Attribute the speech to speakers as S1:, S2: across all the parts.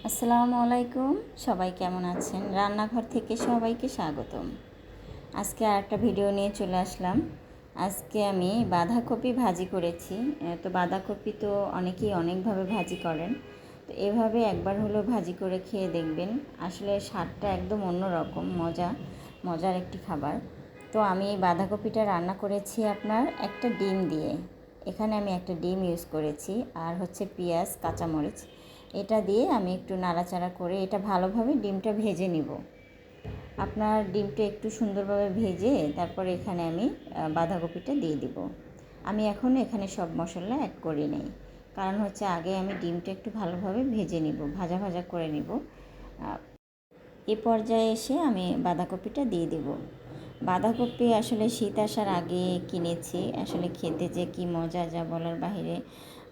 S1: আসসালামু আলাইকুম। সবাই কেমন আছেন? রান্নাঘর থেকে সবাইকে স্বাগতম। আজকে আরেকটা ভিডিও নিয়ে চলে আসলাম। আজকে আমি বাঁধাকপি ভাজি করেছি। তো বাঁধাকপি তো অনেকেই অনেকভাবে ভাজি করেন, তো এভাবে একবার হলো ভাজি করে খেয়ে দেখবেন। আসলে স্বাদটা একদম অন্যরকম, মজার একটি খাবার। তো আমি বাঁধাকপিটা রান্না করেছি আপনার একটা ডিম দিয়ে। এখানে আমি একটা ডিম ইউজ করেছি, আর হচ্ছে পেঁয়াজ, কাঁচামরিচ। এটা দিয়ে আমি একটু নাড়াচাড়া করে এটা ভালোভাবে ডিমটা ভেজে নিব। আপনার ডিমটা একটু সুন্দরভাবে ভেজে তারপরে এখানে আমি বাঁধাকপিটা দিয়ে দিব। আমি এখন এখানে সব মশলা অ্যাড করি নেই, কারণ হচ্ছে আগে আমি ডিমটা একটু ভালোভাবে ভেজে নিব, ভাজা ভাজা করে নিব। এ পর্যায়ে এসে আমি বাঁধাকপিটা দিয়ে দিব। বাঁধাকপি আসলে শীত আসার আগে কিনেছি, আসলে খেতে যে কী মজা, যা বলার বাহিরে।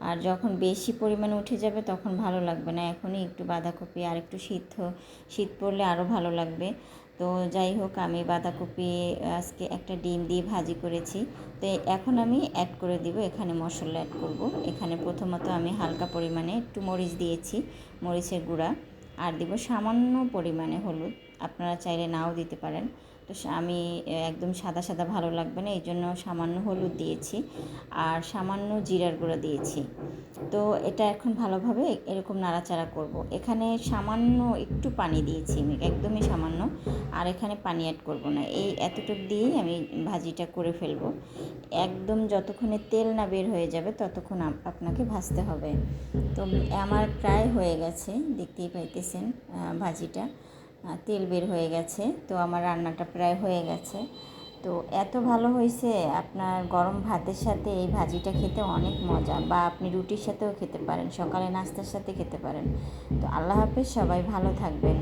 S1: আর যখন বেশি পরিমাণে উঠে যাবে তখন ভালো লাগবে না। এখনই একটু বাঁধাকপি আর একটু শীত পড়লে আরও ভালো লাগবে। তো যাই হোক, আমি বাঁধাকপি আজকে একটা ডিম দিয়ে ভাজি করেছি। তো এখন আমি অ্যাড করে দিব, এখানে মশলা অ্যাড করব। এখানে প্রথমত আমি হালকা পরিমাণে একটু মরিচ দিয়েছি, মরিচের গুঁড়া। আর দিব সামান্য পরিমাণে হলুদ, আপনারা চাইলে নাও দিতে পারেন। তো আমি একদম সাদা সাদা ভালো লাগবে না, এই জন্য সামান্য হলুদ দিয়েছি। আর সামান্য জিরার গুঁড়া দিয়েছি। তো এটা এখন ভালোভাবে এরকম নাড়াচাড়া করব। এখানে সামান্য একটু পানি দিয়েছি আমি, একদমই সামান্য। আর এখানে পানি অ্যাড করব না, এই এতটুকু দিয়েই আমি ভাজিটা করে ফেলবো। একদম যতক্ষণে তেল না বের হয়ে যাবে ততক্ষণ আপনাকে ভাজতে হবে। তো আমার প্রায় হয়ে গেছে, দেখতেই পাইতেছেন ভাজিটা তেল বের হয়ে গেছে। তো আমার রান্নাটা প্রায় হয়ে গেছে। তো এত ভালো হয়েছে, আপনার গরম ভাতের সাথে এই ভাজিটা খেতে অনেক মজা, বা আপনি রুটির সাথেও খেতে পারেন, সকালে নাস্তার সাথে খেতে পারেন। তো আল্লাহ হাফেজ, সবাই ভালো থাকবেন।